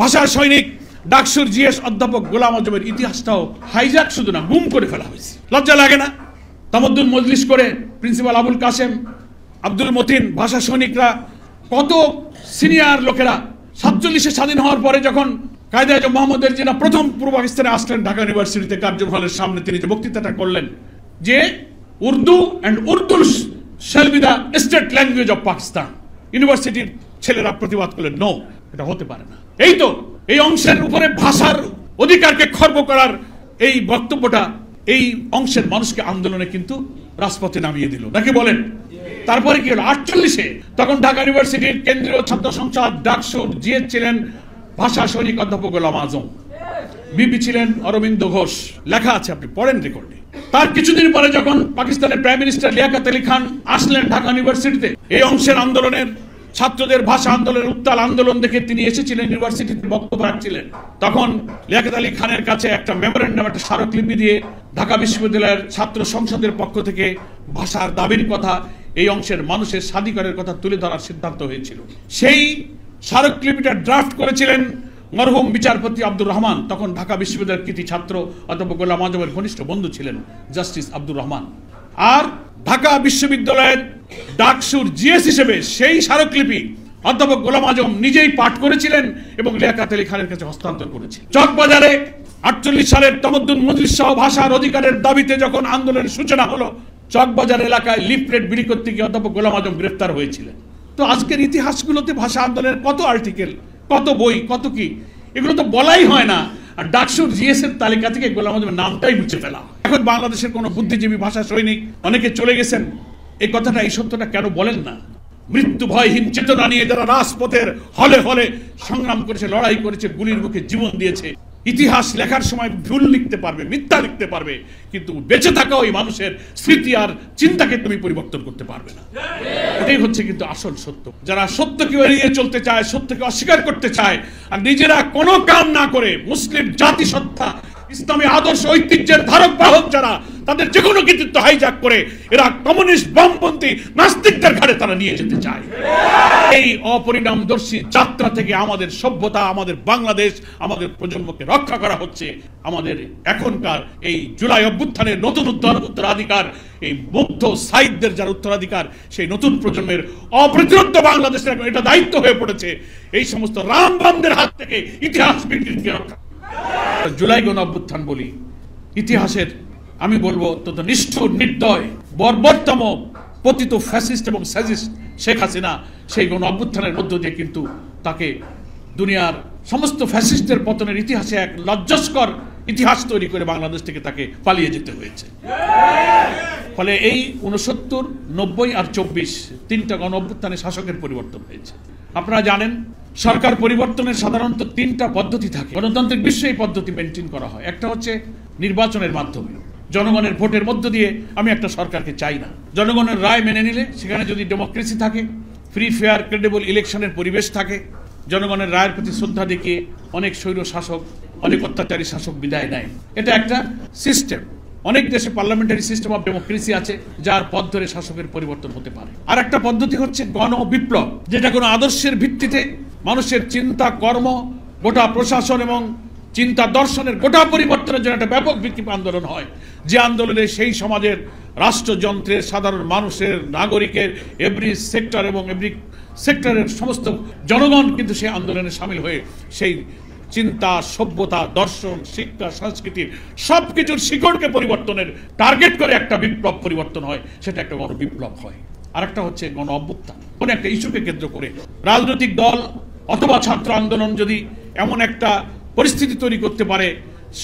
ভাষা সৈনিক ডাকসুর জিএস অধ্যাপক গোলাম আজমের ইতিহাসটাও হাইজ্যাক শুধু না, গুম করে ফেলা হয়েছে। লজ্জা লাগে না? তামাদ্দুন মজলিস করে প্রিন্সিপাল আবুল কাসেম, আব্দুল মতিন, ভাষা সৈনিকরা, কত সিনিয়র লোকেরা 47-এ স্বাধীন হওয়ার পরে যখন কায়েদে আজম মোহাম্মদ জিন্নাহ প্রথম পূর্ব পাকিস্তানে আসলেন ঢাকা ইউনিভার্সিটিতে কার্জন হলের সামনে, তিনি যে বক্তৃতাটা করলেন যে Urdu and Urdu shall be the state language of Pakistan, ইউনিভার্সিটির ছেলেরা প্রতিবাদ করলেন, নো, এটা হতে পারে না। এই তো এই অংশের উপরে ভাষার অধিকারকে খর্ব করার এই বক্তব্যটা এই অংশের মানুষকে আন্দোলনে কিন্তু রাজপথে নামিয়ে দিল, নাকি বলেন? তারপরে কি হলো? 48-এ তখন ঢাকা ইউনিভার্সিটির কেন্দ্রীয় ছাত্র সংসদ ডাকসুর জিএস ছিলেন ভাষা সৈনিক অধ্যাপক গোলাম আজম, বিপি ছিলেন অরবিন্দ ঘোষ, লেখা আছে, আপনি পড়েন রেকর্ডে। তার কিছুদিন পরে যখন পাকিস্তানের প্রাইম মিনিস্টার লিয়াকত আলী খান আসলেন ঢাকা ইউনিভার্সিটিতে, এই অংশের আন্দোলনের ছাত্রদের ভাষা আন্দোলনের উত্তাল আন্দোলন দেখে তিনি এসেছিলেন ইউনিভার্সিটিতে বক্তব্য রাখছিলেন। তখন লিয়াকত আলী খানের কাছে একটা মেমোরেন্ডাম, একটা স্মারকলিপি দিয়ে ঢাকা বিশ্ববিদ্যালয়ের ছাত্র সংসদের পক্ষ থেকে ভাষার দাবির কথা, এই অংশের মানুষের স্বাধিকারের কথা তুলে ধরার সিদ্ধান্ত হয়েছিল। সেই স্মারকলিপিটা ড্রাফট করেছিলেন মরহুম বিচারপতি আব্দুর রহমান, তখন ঢাকা বিশ্ববিদ্যালয়ের কৃতি ছাত্র অধ্যাপক গোলাম আজমের ঘনিষ্ঠ বন্ধু ছিলেন জাস্টিস আব্দুর রহমান। আর ঢাকা বিশ্ববিদ্যালয়ের ডাকসুর জিএস হিসেবে সেই স্মারকলিপি অধ্যাপক গোলাম আজম নিজেই পাঠ করেছিলেন এবং লিয়াকত আলী খানের কাছে হস্তান্তর করেছিলেন। চকবাজারে 48 সালের তামাদ্দুন মজলিস সহ ভাষার অধিকারের দাবিতে যখন আন্দোলনের সূচনা হলো, চকবাজার এলাকায় লিফলেট বিলি করতে গিয়ে অধ্যাপক গোলাম আজম গ্রেফতার হয়েছিলেন। তো আজকের ইতিহাসগুলোতে ভাষা আন্দোলনের কত আর্টিকেল, কত বই, কত কি, এগুলো তো বলাই হয় না। আর ডাকসুর জিএস এর তালিকা থেকে গোলাম আজমের নামটাই মুছে ফেলা। এখন বাংলাদেশের কোন বুদ্ধিজীবী ভাষা সৈনিক, অনেকে চলে গেছেন, এই কথাটা, এই সত্যটা কেন বলেন না? মৃত্যু ভয়হীন চেতনা নিয়ে যারা রাজপথের হলে হলে সংগ্রাম করেছে, লড়াই করেছে, গুলির মুখে জীবন দিয়েছে, ইতিহাস লেখার সময় ভুল লিখতে পারবে, মিথ্যা লিখতে পারবে, কিন্তু বেঁচে থাকা ওই মানুষের স্মৃতি আর চিন্তাকে তুমি পরিবর্তন করতে পারবে না। এটাই হচ্ছে কিন্তু আসল সত্য। যারা সত্যকে এড়িয়ে চলতে চায়, সত্যকে অস্বীকার করতে চায়, আর নিজেরা কোনো কাম না করে মুসলিম জাতিসত্তা, ইসলামী আদর্শ ঐতিহ্যের ধারক বাহক যারা, তাদের যে কোনো কৃতিত্ব হাইজ্যাক করে এরা কমিউনিস্ট বামপন্থী নাস্তিকদের ঘাড়ে তারা নিয়ে যেতে চায়। এই অপরিণামদর্শী যাত্রা থেকে আমাদের সভ্যতা, আমাদের বাংলাদেশ, আমাদের প্রজন্মকে রক্ষা করা হচ্ছে। আমাদের এখনকার এই জুলাই অভ্যুত্থানের নতুন উত্তরাধিকার, এই মুগ্ধ সাহিত্যের যারা উত্তরাধিকার, সেই নতুন প্রজন্মের অপ্রতিরোধ্য বাংলাদেশের এটা দায়িত্ব হয়ে পড়েছে এই সমস্ত রামবামদের হাত থেকে ইতিহাস বিকৃতিকে রক্ষা। জুলাই গণ অভ্যুত্থান বলি, ইতিহাসের আমি বলবো অত্যন্ত নিষ্ঠুর, নির্দয়, বর্বরতম পতিত ফ্যাসিস্ট এবং স্যাজিস্ট শেখ হাসিনা সেই গণ অভ্যুত্থানের মধ্য দিয়ে কিন্তু তাকে দুনিয়ার সমস্ত ফ্যাসিস্টের পতনের ইতিহাসে এক লজ্জাস্কর ইতিহাস তৈরি করে বাংলাদেশ থেকে তাকে পালিয়ে যেতে হয়েছে। ফলে এই 69, 90 আর 24 তিনটা গণ অভ্যুত্থানে শাসকের পরিবর্তন হয়েছে। আপনারা জানেন সরকার পরিবর্তনের সাধারণত 3টা পদ্ধতি থাকে। গণতান্ত্রিক বিশ্বে এই পদ্ধতি মেনটেন করা হয়। একটা হচ্ছে নির্বাচনের মাধ্যমে, জনগণের ভোটের মধ্য দিয়ে আমি একটা সরকারকে চাই না, জনগণের রায় মেনে নিলে, সেখানে যদি ডেমোক্রেসি থাকে, ফ্রি ফেয়ার ক্রেডিবল ইলেকশনের পরিবেশ থাকে, জনগণের রায়ের প্রতি শ্রদ্ধা দেখিয়ে অনেক স্বৈর শাসক, অনেক অত্যাচারী শাসক বিদায় নেয়। এটা একটা সিস্টেম। অনেক দেশে পার্লামেন্টারি সিস্টেম অফ ডেমোক্রেসি আছে, যার পথ ধরে শাসকের পরিবর্তন হতে পারে। আর একটা পদ্ধতি হচ্ছে গণবিপ্লব, যেটা কোনো আদর্শের ভিত্তিতে মানুষের চিন্তা, কর্ম, গোটা প্রশাসন এবং চিন্তা দর্শনের গোটা পরিবর্তনের জন্য একটা ব্যাপক বিক্ষোভ আন্দোলন হয়, যে আন্দোলনে সেই সমাজের রাষ্ট্রযন্ত্রের, সাধারণ মানুষের, নাগরিকের, এভরি সেক্টর এবং এভরি সেক্টরের সমস্ত জনগণ কিন্তু সেই আন্দোলনে সামিল হয়ে সেই চিন্তা, সভ্যতা, দর্শন, শিক্ষা, সংস্কৃতির সবকিছুর শিকড়কে পরিবর্তনের টার্গেট করে একটা বিপ্লব পরিবর্তন হয়, সেটা একটা গণবিপ্লব হয়। আর একটা হচ্ছে গণ অভ্যুত্থান, কোন একটা ইস্যুকে কেন্দ্র করে রাজনৈতিক দল অথবা ছাত্র আন্দোলন যদি এমন একটা পরিস্থিতি তৈরি করতে পারে,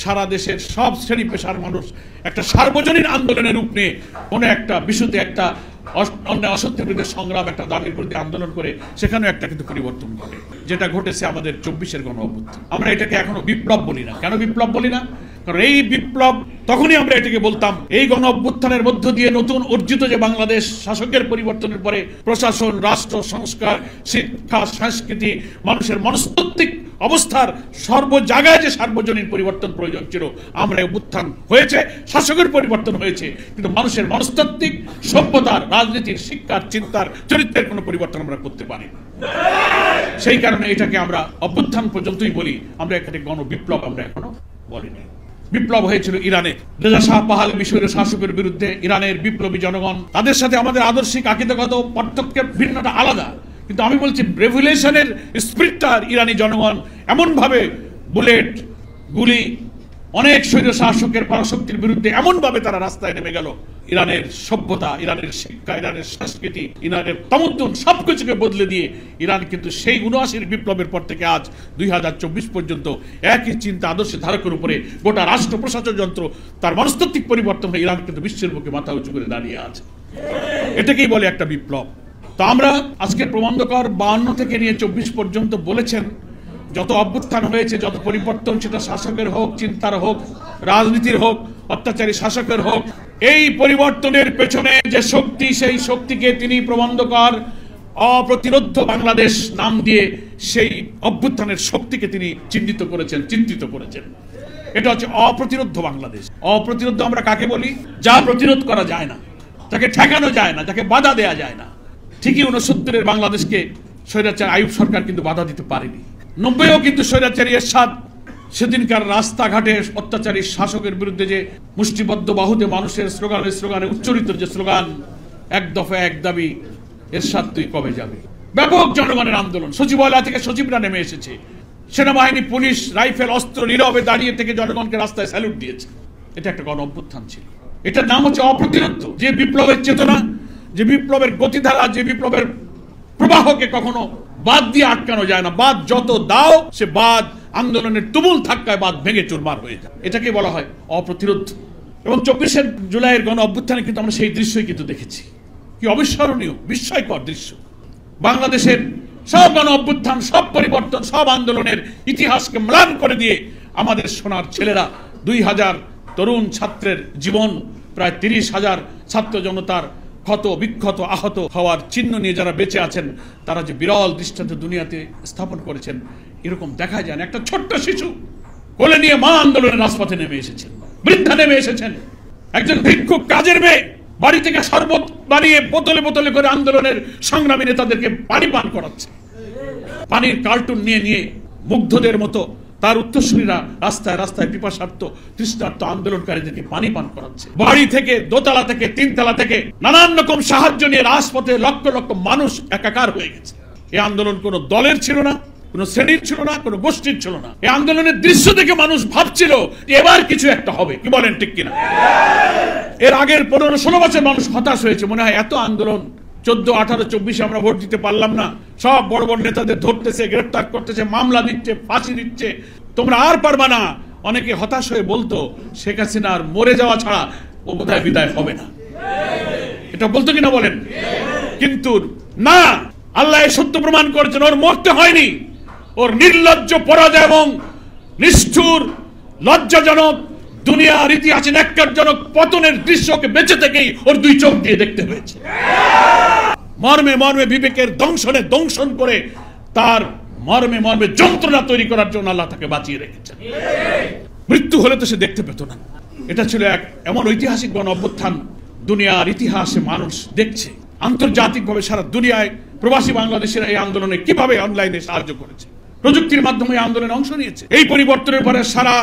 সারা দেশের সব শ্রেণী পেশার মানুষ একটা সার্বজনীন আন্দোলনের রূপ নিয়ে কোনো একটা বিষয়তে একটা অন্যায় অসত্যের বিরুদ্ধে সংগ্রাম, একটা দাবির বিরুদ্ধে আন্দোলন করে, সেখানেও একটা কিন্তু পরিবর্তন ঘটে, যেটা ঘটেছে আমাদের 24-এর গণ অভ্যুত্থান। আমরা এটাকে এখনো বিপ্লব বলি না। কেন বিপ্লব বলি না? কারণ এই বিপ্লব তখনই আমরা এটাকে বলতাম, এই গণ অভ্যুত্থানের মধ্য দিয়ে নতুন অর্জিত যে বাংলাদেশ, শাসকের পরিবর্তনের পরে প্রশাসন, রাষ্ট্র সংস্কার, শিক্ষা, সংস্কৃতি, মানুষের মনস্তাত্ত্বিক অবস্থার সর্ব জায়গায় যে সার্বজনীন পরিবর্তন প্রয়োজন ছিল, আমরা অভ্যুত্থান হয়েছে, শাসকের পরিবর্তন হয়েছে, কিন্তু মানুষের মনস্তাত্ত্বিক, সভ্যতার, রাজনীতির, শিক্ষার, চিন্তার, চরিত্রের কোনো পরিবর্তন আমরা করতে পারি। সেই কারণে এটাকে আমরা অভ্যুত্থান পর্যন্তই বলি, আমরা এখানে গণ বিপ্লব আমরা এখনো বলিনি। বিপ্লব হয়েছিল ইরানে, রেজা শাহ পাহাল মিশরের শাসকের বিরুদ্ধে ইরানের বিপ্লবী জনগণ, তাদের সাথে আমাদের আদর্শিক আকিদাগত পার্থক্যের ভিন্নতা আলাদা, কিন্তু আমি বলছি রেভলিউশনের স্পিরিটটা ইরানি জনগণ এমনভাবে বুলেট, গুলি, অনেক স্বৈর শাসকের পরাশক্তির বিরুদ্ধে এমনভাবে তারা রাস্তায় নেমে গেল, ইরানের সভ্যতা, ইরানের শিক্ষা, ইরানের সংস্কৃতি, ইরানের তামাদ্দুন সবকিছুকে বদলে দিয়ে ইরান কিন্তু সেই ৭৯ বিপ্লবের পর থেকে আজ ২০২৪ পর্যন্ত একই চিন্তা আদর্শ ধারকের উপরে গোটা রাষ্ট্র প্রশাসন যন্ত্র তার মনস্তাত্ত্বিক পরিবর্তন হয়ে ইরান কিন্তু বিশ্বের বুকে মাথা উঁচু করে দাঁড়িয়ে আছে। এটাকেই বলে একটা বিপ্লব। তো আমরা আজকে প্রবন্ধকর ৫২ থেকে নিয়ে ২৪ পর্যন্ত বলেছেন, যত অভ্যুত্থান হয়েছে, যত পরিবর্তন, সেটা শাসকের হোক, চিন্তার হোক, রাজনীতির হোক, অত্যাচারী শাসকের হোক, এই পরিবর্তনের পেছনে যে শক্তি, সেই শক্তিকে তিনি প্রবন্ধকর অপ্রতিরোধ্য বাংলাদেশ নাম দিয়ে সেই অভ্যুত্থানের শক্তিকে তিনি চিহ্নিত করেছেন, চিন্তিত করেছেন। এটা হচ্ছে অপ্রতিরোধ্য বাংলাদেশ। অপ্রতিরোধ্য আমরা কাকে বলি? যা প্রতিরোধ করা যায় না, যাকে ঠেকানো যায় না, যাকে বাধা দেয়া যায় না। ঠিকই ৬৯-এর বাংলাদেশকে স্বৈরাচার আইয়ুব সরকার কিন্তু বাধা দিতে পারেনি। ৯০-ও কিন্তু স্বৈরাচারী এরশাদ সেদিনকার রাস্তাঘাটে অত্যাচারী শাসকের বিরুদ্ধে যে মুষ্টিবদ্ধ বাহুতে মানুষের স্লোগানে উচ্চারিত যে স্লোগান, এক দফা এক দাবি, এরশাদ তুই কবে যাবে, ব্যাপক জনগণের আন্দোলন, সচিবালয় থেকে সচিবরা নেমে এসেছে, সেনাবাহিনী, পুলিশ, রাইফেল, অস্ত্র নীরবে দাঁড়িয়ে থেকে জনগণকে রাস্তায় স্যালুট দিয়েছে। এটা একটা গণ অভ্যুত্থান ছিল। এটার নাম হচ্ছে অপ্রতিরোধ্য। যে বিপ্লবের চেতনা, যে বিপ্লবের গতিধারা, যে বিপ্লবের প্রবাহকে কখনো বাদ দিয়ে আটকানো যায় না। বাদ যত দাও, সে বাদ আন্দোলনের তুমুল ধাক্কায় বাদ ভেঙে চুরমার হয়ে যায়। এটাকে বলা হয় অপ্রতিরোধ। এবং ২৪শে জুলাইয়ের গণ অভ্যুত্থানে কিন্তু আমরা সেই দৃশ্যই কিন্তু দেখেছি। কি অবিস্মরণীয়, বিস্ময়কর দৃশ্য। বাংলাদেশের সব গণ অভ্যুত্থান, সব পরিবর্তন, সব আন্দোলনের ইতিহাসকে ম্লান করে দিয়ে আমাদের সোনার ছেলেরা, ২০০০ তরুণ ছাত্রের জীবন, প্রায় ৩০,০০০ ছাত্র জনতার ক্ষত বিক্ষত আহত হওয়ার চিহ্ন নিয়ে যারা বেঁচে আছেন, তারা যে বিরল দৃষ্টান্ত দুনিয়াতে স্থাপন করেছেন, এরকম দেখা যায় না। একটা ছোট্ট শিশু কোলে নিয়ে মা আন্দোলনের রাজপথে নেমে এসেছেন, বৃদ্ধা নেমে এসেছেন, একজন ভিক্ষুক কাজের মেয়ে বাড়ি থেকে শরবত বানিয়ে বোতলে বোতলে করে আন্দোলনের সংগ্রামী নেতাদেরকে পানি পান করাচ্ছে। পানির কার্টুন নিয়ে নিয়ে মুগ্ধদের মতো তার উত্তরসূরীরা রাস্তায় রাস্তায় পিপাসার্ত, তৃষ্ণার্ত আন্দোলনকারীদেরকে পানি পান করাচ্ছে। বাড়ি থেকে, দোতলা থেকে, তিনতলা থেকে নানান রকম সাহায্য নিয়ে রাজপথে লক্ষ লক্ষ মানুষ একাকার হয়ে গেছে। এই আন্দোলন কোনো দলের ছিল না, কোনো শ্রেণীর ছিল না, কোনো গোষ্ঠীর ছিল না। এই আন্দোলনের দৃশ্য দেখে মানুষ ভাবছিল এবার কিছু একটা হবে। কি বলেন, ঠিক কিনা? এর আগের ১৫-১৬ বছর মানুষ হতাশ হয়েছে, মনে হয় এত আন্দোলন, 14, 18, 24 আমরা ভোট দিতে পারলাম না, সব বড় বড় নেতাদের ধরতেছে, গ্রেফতার করতেছে, মামলা দিচ্ছে, ফাঁসি দিচ্ছে, তোমরা আর পারবা না। অনেকে হতাশ হয়ে বলতো শেখ হাসিনা আর মরে যাওয়া ছাড়া ও বোধহয় বিদায় হবে না। এটা বলতো কিনা বলেন? কিন্তু না, আল্লাহ সত্য প্রমাণ করেছেন, ওর মরতে হয়নি। ওর নির্লজ্জ পরাজয় এবং নিষ্ঠুর, লজ্জাজনক, দুনিয়ার ইতিহাসে ন্যাক্কারজনক পতনের দৃশ্যকে বেঁচে থেকেই ওর দুই চোখ দিয়ে দেখতে হয়েছে। মর্মে মর্মে বিবেকের দংশন করে তার মর্মে মর্মে যন্ত্রণা তৈরি করার জন্য আল্লাহ তাকে বাঁচিয়ে রেখেছেন। মৃত্যু হলে তো সে দেখতে পেত না। এটা ছিল এক এমন ঐতিহাসিক গণ অভ্যুত্থান, দুনিয়ার ইতিহাসে মানুষ দেখছে। আন্তর্জাতিকভাবে সারা দুনিয়ায় প্রবাসী বাংলাদেশের এই আন্দোলনে কিভাবে অনলাইনে সাহায্য করেছে, প্রযুক্তির মাধ্যমে এই আন্দোলনে অংশ নিয়েছে। এই পরিবর্তনের পরে সারা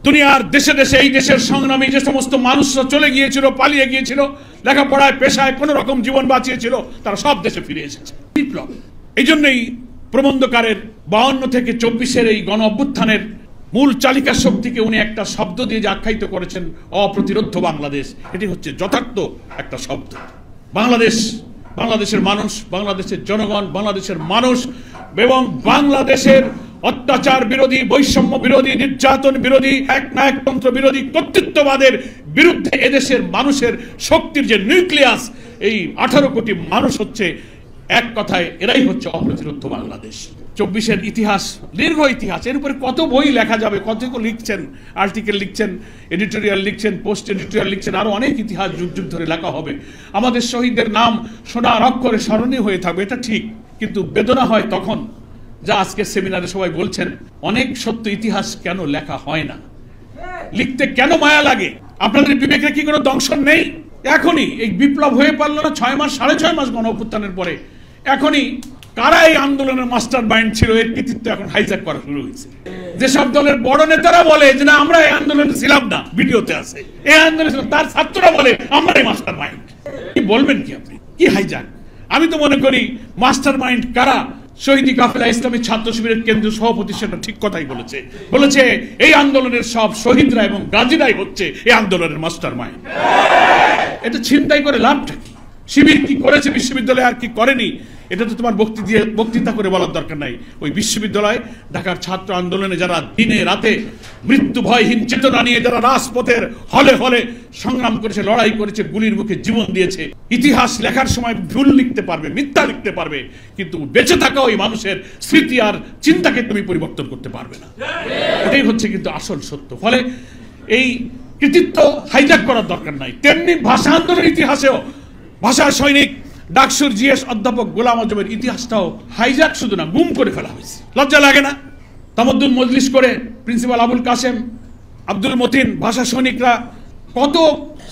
দুনিয়ার দেশে দেশে এই দেশের সংগ্রামী যে সমস্ত মানুষরা চলে গিয়েছিল, পালিয়ে গিয়েছিল, লেখাপড়ায়, পেশায় কোন রকম জীবন বাঁচিয়েছিল, তারা সব দেশে ফিরে এসেছে। বিপ্লব। এই জন্যই প্রবন্ধকারের 52 থেকে 24-এর এই গণ অভ্যুত্থানের মূল চালিকা শক্তিকে উনি একটা শব্দ দিয়ে যে আখ্যায়িত করেছেন, অপ্রতিরোধ্য বাংলাদেশ। এটি হচ্ছে যথার্থ একটা শব্দ। বাংলাদেশের মানুষ, বাংলাদেশের জনগণ, বাংলাদেশের মানুষ এবং বাংলাদেশের অত্যাচার বিরোধী, বৈষম্য বিরোধী, নির্যাতন বিরোধী, একনায়কতন্ত্র বিরোধী, কর্তৃত্ববাদের বিরুদ্ধে এদেশের মানুষের শক্তির যে নিউক্লিয়াস, এই 18 কোটি মানুষ হচ্ছে এক কথায়, এরাই হচ্ছে অপ্রতিরোধ্য বাংলাদেশ। 24-এর ইতিহাস, দীর্ঘ ইতিহাস, এর উপরে কত বই লেখা যাবে, কত লিখছেন, আর্টিকেল লিখছেন, এডিটোরিয়াল লিখছেন, পোস্ট এডিটোরিয়াল লিখছেন, আরো অনেক ইতিহাস যুগ যুগ ধরে লেখা হবে। আমাদের শহীদদের নাম সোনার অক্ষরে স্মরণীয় হয়ে থাকবে, এটা ঠিক। কিন্তু বেদনা হয় তখন, যা আজকে সেমিনারে সবাই বলছেন, অনেক সত্য ইতিহাস কেন লেখা হয় না, লিখতে কেন মায়া লাগে? আপনাদের বিবেকে কি কোনো দংশন নেই? এখনই এই বিপ্লব হয়ে পারল না 6 মাস, 6.5 মাস গণ অভ্যুত্থানের পরে, এখনই কারা এই আন্দোলনের মাস্টার মাইন্ড ছিল, এর কৃতিত্ব এখন হাইজ্যাক করা শুরু হয়েছে। যেসব দলের বড় নেতারা বলে যে না আমরা এই আন্দোলনে ছিলাম না, ভিডিওতে আছে, এই আন্দোলনে ছিলাম, তার ছাত্ররা বলে আমরা এই মাস্টার মাইন্ড। কি বলবেন কি আপনি? কি হাইজ্যাক? আমি তো মনে করি মাস্টার মাইন্ড কারা, শহীদি কাফেলা ইসলামী ছাত্র শিবিরের কেন্দ্রীয় সভাপতি সেটা ঠিক কথাই বলেছে এই আন্দোলনের সব শহীদরা এবং গাজীরাই হচ্ছে এই আন্দোলনের মাস্টার মাইন্ড। এটা ছিনতাই করে লাভটা কি? শিবির কি করেছে বিশ্ববিদ্যালয়ে আর কি করেনি, এটা তো তোমার বক্তৃতা করে বলার দরকার নাই। ওই বিশ্ববিদ্যালয়, ঢাকার ছাত্র আন্দোলনে যারা দিনে রাতে মৃত্যু ভয়হীন চেতনা নিয়ে যারা রাজপথের হলে হলে সংগ্রাম করেছে, লড়াই করেছে, গুলির মুখে জীবন দিয়েছে, ইতিহাস লেখার সময় ভুল লিখতে পারবে, মিথ্যা লিখতে পারবে, কিন্তু বেঁচে থাকা ওই মানুষের স্মৃতি আর চিন্তাকে তুমি পরিবর্তন করতে পারবে না। এটাই হচ্ছে কিন্তু আসল সত্য। ফলে এই কৃতিত্ব হাইজ্যাক করার দরকার নাই। তেমনি ভাষা আন্দোলনের ইতিহাসেও ভাষা সৈনিক ডাকসুর জিএস অধ্যাপক গোলাম আজমের ইতিহাসটাও হাইজ্যাক শুধু না, গুম করে ফেলা হয়েছে। লজ্জা লাগে না? তামাদ্দুন মজলিস করে প্রিন্সিপাল আবুল কাসেম, আব্দুল মতিন, ভাষা সৈনিকরা, কত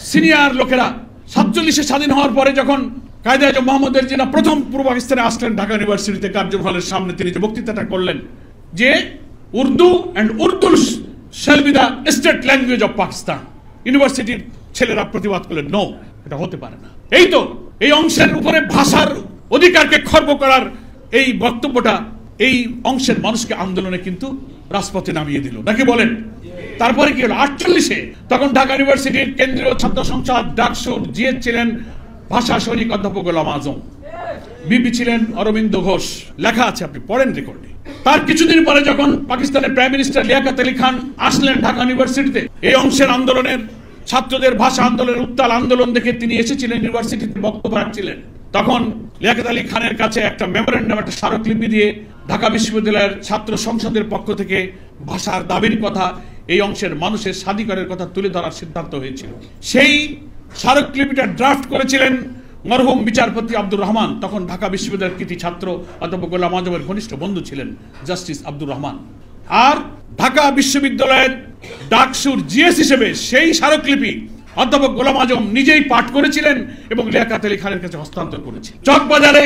সিনিয়র লোকেরা 47-এ স্বাধীন হওয়ার পরে যখন কায়েদে আজম মোহাম্মদ জিনা প্রথম পূর্ব পাকিস্তানে আসলেন, ঢাকা ইউনিভার্সিটিতে কার্জন হলের সামনে তিনি যে বক্তৃতাটা করলেন যে Urdu and Urdu shall be the state language of Pakistan, ইউনিভার্সিটির ছেলেরা প্রতিবাদ করলেন নো, এটা হতে পারে না। এই তো এই অংশের উপরে ভাষার অধিকারকে খর্ব করার এই বক্তব্যটা এই অংশের মানুষকে আন্দোলনে কিন্তু রাজপথে নামিয়ে দিল, নাকি বলেন? তারপরে কি হলো 48-এ? তখন ঢাকা ইউনিভার্সিটির কেন্দ্রীয় ছাত্র সংসদ ডাকসুর জিএস ছিলেন ভাষা সৈনিক অধ্যাপক গোলাম আজম, বিপি ছিলেন অরবিন্দ ঘোষ, লেখা আছে, আপনি পড়েন রেকর্ডে। তার কিছুদিন পরে যখন পাকিস্তানের প্রাইম মিনিস্টার লিয়াকত আলী খান আসলেন ঢাকা ইউনিভার্সিটিতে, এই অংশের আন্দোলনের ছাত্রদের ভাষা আন্দোলনের উত্তাল আন্দোলন দেখে তিনি এসেছিলেন ইউনিভার্সিটিতে বক্তব্য রাখছিলেন। তখন লিয়াকত আলী খানের কাছে একটা মেমোরেন্ডাম, একটা স্মারকলিপি দিয়ে ঢাকা বিশ্ববিদ্যালয়ের ছাত্র সংসদের পক্ষ থেকে ভাষার দাবির কথা, এই অংশের মানুষের স্বাধিকারের কথা তুলে ধরার সিদ্ধান্ত হয়েছিল। সেই স্মারকলিপিটা ড্রাফট করেছিলেন মরহুম বিচারপতি আব্দুর রহমান, তখন ঢাকা বিশ্ববিদ্যালয়ের কৃতি ছাত্র অধ্যাপক গোলাম আজমের ঘনিষ্ঠ বন্ধু ছিলেন জাস্টিস আব্দুর রহমান। আর ঢাকা বিশ্ববিদ্যালয়ের ডাকসুর জিএস হিসেবে সেই স্মারকলিপি অধ্যাপক গোলাম আজম নিজেই পাঠ করেছিলেন এবং লিয়াকত আলী খানের কাছে হস্তান্তর করেছেন। চকবাজারে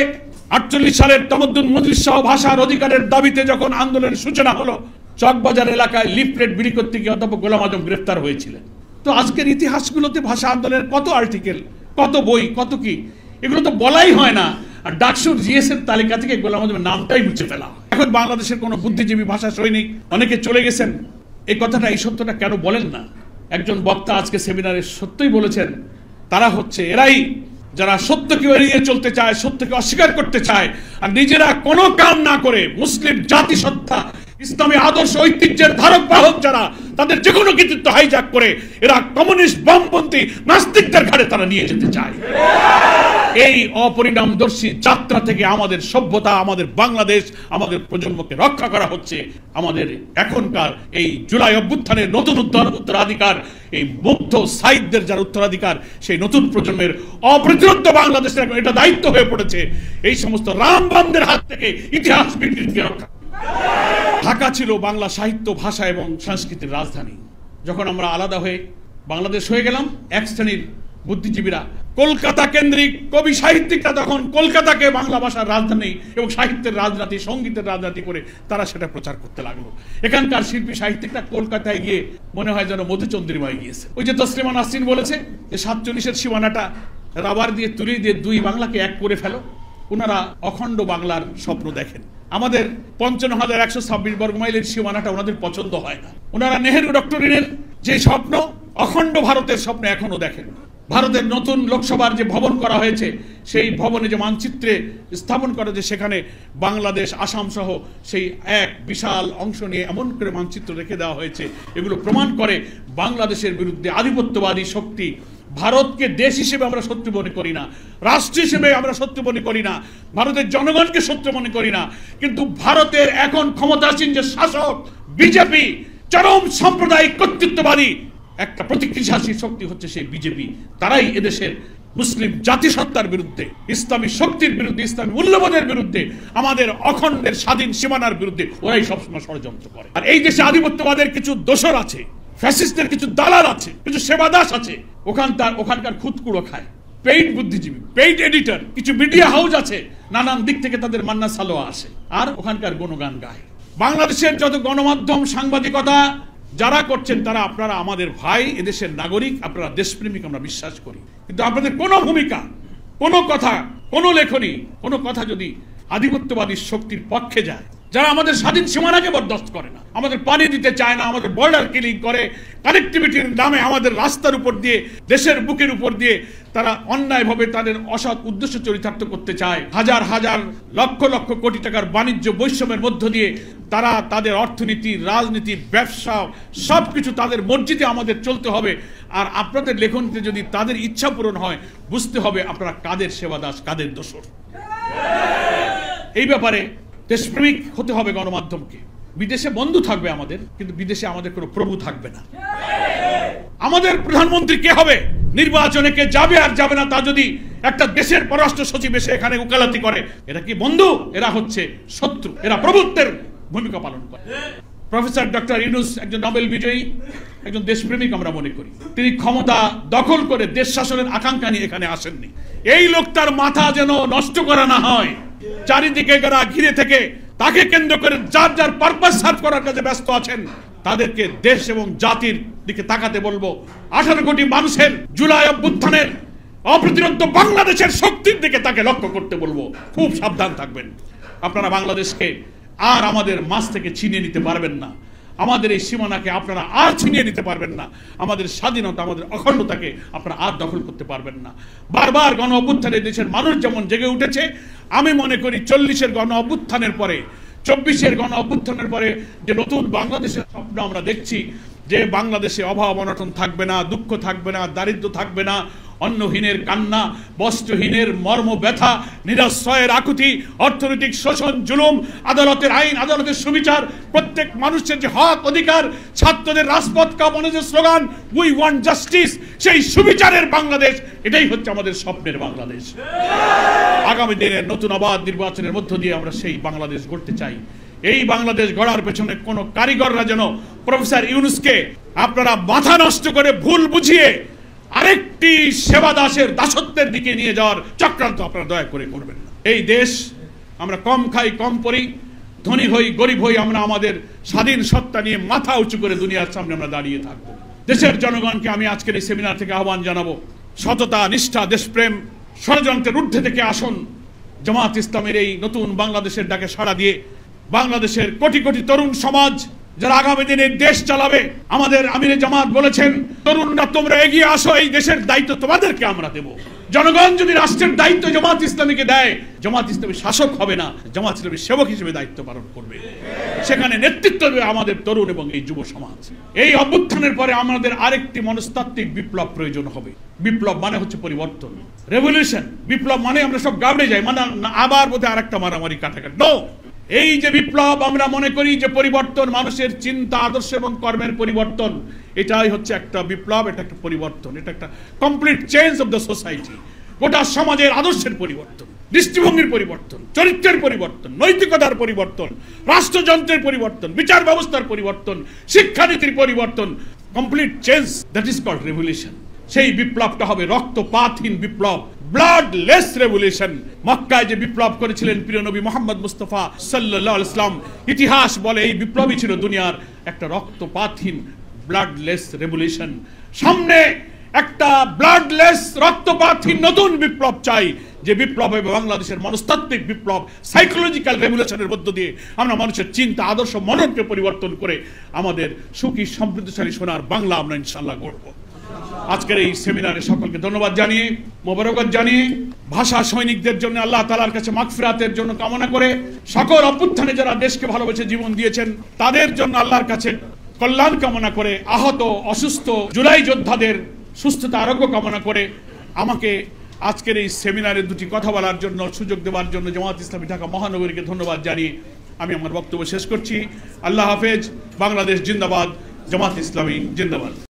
48 সালের তামাদ্দুন মজলিস সহ ভাষার অধিকারের দাবিতে যখন আন্দোলনের সূচনা হলো, চকবাজার এলাকায় লিফলেট বিলি করতে গিয়ে অধ্যাপক গোলাম আজম গ্রেফতার হয়েছিলেন। তো আজকের ইতিহাসগুলোতে ভাষা আন্দোলনের কত আর্টিকেল, কত বই, কত কি, এগুলো তো বলাই হয় না। আর ডাকসুর জিএস এর তালিকা থেকে গোলাম আজমের নামটাই মুছে ফেলা। এখন বাংলাদেশের কোন বুদ্ধিজীবী, ভাষা সৈনিক অনেকে চলে গেছেন, এই কথাটা, এই সত্যটা কেন বলেন না? একজন বক্তা আজকে সেমিনারে সত্যই বলেছেন, তারা হচ্ছে এরাই যারা সত্যকে এড়িয়ে চলতে চায়, সত্যকে অস্বীকার করতে চায়, আর নিজেরা কোনো কাম না করে মুসলিম জাতিসত্তা, ইসলামী আদর্শ ঐতিহ্যের ধারক বাহক যারা, তাদের যে কোনো কৃতিত্ব হাইজ্যাক করে এরা কমিউনিস্ট বামপন্থী নাস্তিকদের ঘাড়ে তারা নিয়ে যেতে চায়। এই অপরিণামদর্শী যাত্রা থেকে আমাদের সভ্যতা, আমাদের বাংলাদেশ, আমাদের প্রজন্মকে রক্ষা করা হচ্ছে। আমাদের এখনকার এই জুলাই অভ্যুত্থানের নতুন উত্তরাধিকার, এই মুগ্ধ সাহিত্যের যারা উত্তরাধিকার, সেই নতুন প্রজন্মের অপ্রতিরোধ্য বাংলাদেশের এখন এটা দায়িত্ব হয়ে পড়েছে এই সমস্ত রামবামদের হাত থেকে ইতিহাস বিকৃতিকে রক্ষা। ঢাকা ছিল বাংলা সাহিত্য, ভাষা এবং সংস্কৃতির রাজধানী। যখন আমরা আলাদা হয়ে বাংলাদেশ হয়ে গেলাম, এক শ্রেণীর বুদ্ধিজীবীরা, কলকাতা কেন্দ্রিক কবি সাহিত্যিকরা তখন কলকাতাকে বাংলা ভাষার রাজধানী এবং সাহিত্যের রাজনীতি, সঙ্গীতের রাজনীতি করে তারা সেটা প্রচার করতে লাগলো। এখানকার শিল্পী সাহিত্যিকরা কলকাতায় গিয়ে মনে হয় যেন মধুচন্দ্রিমায় গিয়েছে। ওই যে তসলিমা নাসরিন বলেছে যে 47-এর সীমানাটা রাবার দিয়ে তুলে দিয়ে দুই বাংলাকে এক করে ফেলো। ওনারা অখণ্ড বাংলার স্বপ্ন দেখেন। আমাদের 55,126 বর্গমাইলের সীমানাটা ওনাদের পছন্দ হয় না। ওনারা নেহেরু ডক্টরিনের যে স্বপ্ন, অখণ্ড ভারতের স্বপ্ন এখনো দেখেন। ভারতের নতুন লোকসভার যে ভবন করা হয়েছে, সেই ভবনে যে মানচিত্রে স্থাপন করা, যে সেখানে বাংলাদেশ, আসাম সহ সেই এক বিশাল অংশ নিয়ে এমন করে মানচিত্র রেখে দেওয়া হয়েছে, এগুলো প্রমাণ করে বাংলাদেশের বিরুদ্ধে আধিপত্যবাদী শক্তি ভারতকে দেশ হিসেবে আমরা শত্রু মনে করি না, রাষ্ট্র হিসেবে আমরা শত্রু মনে করি না, ভারতের জনগণকে শত্রু মনে করি না, কিন্তু ভারতের এখন ক্ষমতাসীন যে শাসক বিজেপি, চরম সাম্প্রদায়িক কর্তৃত্ববাদী একটা প্রতিক্রিয়াশীল শক্তি হচ্ছে সেই বিজেপি। তারাই এদেশের মুসলিম জাতিসত্তার বিরুদ্ধে, ইসলামী শক্তির বিরুদ্ধে, ইসলামী মূল্যবোধের বিরুদ্ধে, আমাদের অখণ্ডের স্বাধীন সীমানার বিরুদ্ধে ওরাই সবসময় ষড়যন্ত্র করে। আর এই দেশে আধিপত্যবাদের কিছু দোসর আছে, ফ্যাসিস্টের কিছু দালাল আছে, কিছু সেবাদাস আছে, ওখানকার খুদকুড়ো খায়, পেইড বুদ্ধিজীবী, পেইড এডিটর, কিছু মিডিয়া হাউস আছে, নানান দিক থেকে তাদের মান্না সালোয়া আসে আর ওখানকার গুণগান গায়। বাংলাদেশের যত গণমাধ্যম, সাংবাদিকতা যারা করছেন তারা আপনারা আমাদের ভাই, এদেশের নাগরিক, আপনারা দেশপ্রেমিক, আমরা বিশ্বাস করি। কিন্তু আপনাদের কোনো ভূমিকা, কোনো কথা, কোনো লেখনী, কোনো কথা যদি আধিপত্যবাদী শক্তির পক্ষে যায়, যারা আমাদের স্বাধীন সীমানাকে বরদাস্ত করে না, আমাদের পানি দিতে চায় না, আমাদের বর্ডার কিলিং করে, কানেক্টিভিটির নামে আমাদের রাস্তার উপর দিয়ে, দেশের বুকের উপর দিয়ে তারা অন্যায়ভাবে তাদের অসৎ উদ্দেশ্য চরিতার্থ করতে চায়, হাজার হাজার লক্ষ লক্ষ কোটি টাকার বাণিজ্য বৈষম্যের মধ্য দিয়ে তারা তাদের অর্থনীতি, রাজনীতি, ব্যবসা সবকিছু তাদের মর্জিতে আমাদের চলতে হবে। আর আপনাদের লেখনীতে যদি তাদের ইচ্ছা পূরণ হয়, বুঝতে হবে আপনারা কাদের সেবাদাস, কাদের দোসর। এই ব্যাপারে দেশপ্রেমিক হতে হবে গণমাধ্যমকে। বিদেশে বন্ধু থাকবে আমাদের, কিন্তু বিদেশে আমাদের কোনো প্রভু থাকবে না। আমাদের প্রধানমন্ত্রী কে হবে, নির্বাচনে কে যাবে আর যাবে না তা যদি একটা দেশের পররাষ্ট্র সচিব এসে এখানে উকালতি করে, এরা কি বন্ধু? এরা হচ্ছে শত্রু, এরা প্রভুত্বের ভূমিকা পালন করে। প্রফেসর ডক্টর ইউনূস একজন নোবেল বিজয়ী, একজন দেশপ্রেমিক আমরা মনে করি। তিনি ক্ষমতা দখল করে দেশ শাসনের আকাঙ্ক্ষা নিয়ে এখানে আসেননি। এই লোকটার মাথা যেন নষ্ট করা না হয়, চারিদিকে যারা ঘিরে থেকে তাকে কেন্দ্র করে যার যার পারপাস সার্ভ করার কাজে ব্যস্ত আছেন, তাদেরকে দেশ এবং জাতির দিকে তাকাতে বলবো। 18 কোটি মানুষের জুলাই অভ্যুত্থানের অপ্রতিরোধ্য বাংলাদেশের শক্তির দিকে তাকে লক্ষ্য করতে বলবো। খুব সাবধান থাকবেন। আপনারা বাংলাদেশকে আর আমাদের মাঝ থেকে ছিনিয়ে নিতে পারবেন না, আমাদের এই সীমানাকে আপনারা আর ছিনিয়ে নিতে পারবেন না, আমাদের স্বাধীনতা, আমাদের অখণ্ডতাকে আপনারা আর দখল করতে পারবেন না। বারবার গণ অভ্যুত্থানে দেশের মানুষ যেমন জেগে উঠেছে, আমি মনে করি 40-এর গণ অভ্যুত্থানের পরে, 24-এর গণ অভ্যুত্থানের পরে যে নতুন বাংলাদেশের স্বপ্ন আমরা দেখছি, যে বাংলাদেশে অভাব অনটন থাকবে না, দুঃখ থাকবে না, দারিদ্র্য থাকবে না, অন্নহীনের কান্না, বস্ত্রহীনের মর্ম ব্যথা, নিরাশ্রয়ের আকুতি, অর্থনৈতিক শোষণ, জুলুম, আদালতের আইন, আদালতের সুবিচার, প্রত্যেক মানুষের যে হক অধিকার, ছাত্রদের রাজপথ কাঁপানো যে স্লোগান উই ওয়ান্ট জাস্টিস, সেই সুবিচারের বাংলাদেশ, এটাই হচ্ছে আমাদের স্বপ্নের বাংলাদেশ। আগামী দিনের নতুন অবাধ নির্বাচনের মধ্য দিয়ে আমরা সেই বাংলাদেশ গড়তে চাই। এই বাংলাদেশ গড়ার পেছনে কোন কারিগররা যেন প্রফেসর ইউনূসকে আপনারা মাথা নষ্ট করে ভুল বুঝিয়ে আরেকটি সেবাদাসের দাসত্বের দিকে নিয়ে যাওয়ার চক্রান্ত আপনারা দয়া করে করবেন না। এই দেশ আমরা কম খাই, কম পড়ি, ধনী হই, গরিব হই, আমরা আমাদের স্বাধীন সত্তা নিয়ে মাথা উঁচু করে দুনিয়ার সামনে আমরা দাঁড়িয়ে থাকবো। দেশের জনগণকে আমি আজকের এই সেমিনার থেকে আহ্বান জানাবো, সততা, নিষ্ঠা, দেশপ্রেম, ষড়যন্ত্রের ঊর্ধ্বে থেকে আসুন। জামাত ইসলামের এই নতুন বাংলাদেশের ডাকে সাড়া দিয়ে বাংলাদেশের কোটি কোটি তরুণ সমাজ যারা আগামী দিনে দেশ চালাবে, আমাদের আমিরে জামাত বলেছেন, তরুণরা তোমরা এগিয়ে আসো, এই দেশের দায়িত্ব তোমাদেরকে আমরা দেব। জনগণ যদি রাষ্ট্রের দায়িত্ব জামাত ইসলামীকে দেয়, জামাত ইসলামী শাসক হবে না, জামাত ইসলামী সেবক হিসেবে দায়িত্ব পালন করবে। সেখানে নেতৃত্ব দেবে আমাদের তরুণ এবং এই যুব সমাজ। এই অভ্যুত্থানের পরে আমাদের আরেকটি মনস্তাত্ত্বিক বিপ্লব প্রয়োজন হবে। বিপ্লব মানে হচ্ছে পরিবর্তন, রেভলিউশন। বিপ্লব মানে আমরা সব গাবড়ে যাই, মানে আবার বোধহয় আরেকটা মারামারি, কাটাকাটি। নো, এই যে বিপ্লব আমরা মনে করি যে পরিবর্তন, মানুষের চিন্তা, আদর্শ এবং কর্মের পরিবর্তন, এটাই হচ্ছে একটা বিপ্লব, এটা একটা পরিবর্তন, এটা একটা complete change of the society. গোটা সমাজের আদর্শের পরিবর্তন, দৃষ্টিভঙ্গির পরিবর্তন, চরিত্রের পরিবর্তন, নৈতিকতার পরিবর্তন, রাষ্ট্রযন্ত্রের পরিবর্তন, বিচার ব্যবস্থার পরিবর্তন, শিক্ষানীতির পরিবর্তন, complete change, that is called revolution. সেই বিপ্লবটা হবে রক্তপাতহীন বিপ্লব, ব্লাডলেস রেভলিউশন। মক্কায় যে বিপ্লব করেছিলেন প্রিয় নবী মুহাম্মদ মুস্তাফা সাল্লাল্লাহু আলাইহি ওয়াসাল্লাম, ইতিহাস বলে এই বিপ্লবই ছিল দুনিয়ার একটা রক্তপাতহীন ব্লাডলেস রেভলিউশন। সামনে একটা ব্লাডলেস, রক্তপাতহীন নতুন বিপ্লব চাই, যে বিপ্লব হবে বাংলাদেশের মনস্তাত্ত্বিক বিপ্লব, সাইকোলজিক্যাল রেভলিউশনের মধ্য দিয়ে আমরা মানুষের চিন্তা, আদর্শ, মননকে পরিবর্তন করে আমাদের সুখী সমৃদ্ধশালী সোনার বাংলা আমরা ইনশাআল্লাহ গড়ব। আজকের এই সেমিনারে সকলকে ধন্যবাদ জানিয়ে, মোবারকবাদ জানিয়ে, ভাষা সৈনিকদের জন্য আল্লাহ তাআলার কাছে মাগফিরাতের জন্য কামনা করে, সকল অভ্যুত্থানে যারা দেশকে ভালোবেসে জীবন দিয়েছেন তাদের জন্য আল্লাহর কাছে কল্যাণ কামনা করে, আহত, অসুস্থ জুলাই যোদ্ধাদের সুস্থতা আরোগ্য কামনা করে আমাকে আজকের এই সেমিনারে দুটি কথা বলার জন্য সুযোগ দেওয়ার জন্য জামাত ইসলামী ঢাকা মহানগরীকে ধন্যবাদ জানিয়ে আমি আমার বক্তব্য শেষ করছি। আল্লাহ হাফেজ। বাংলাদেশ জিন্দাবাদ। জামাত ইসলামী জিন্দাবাদ।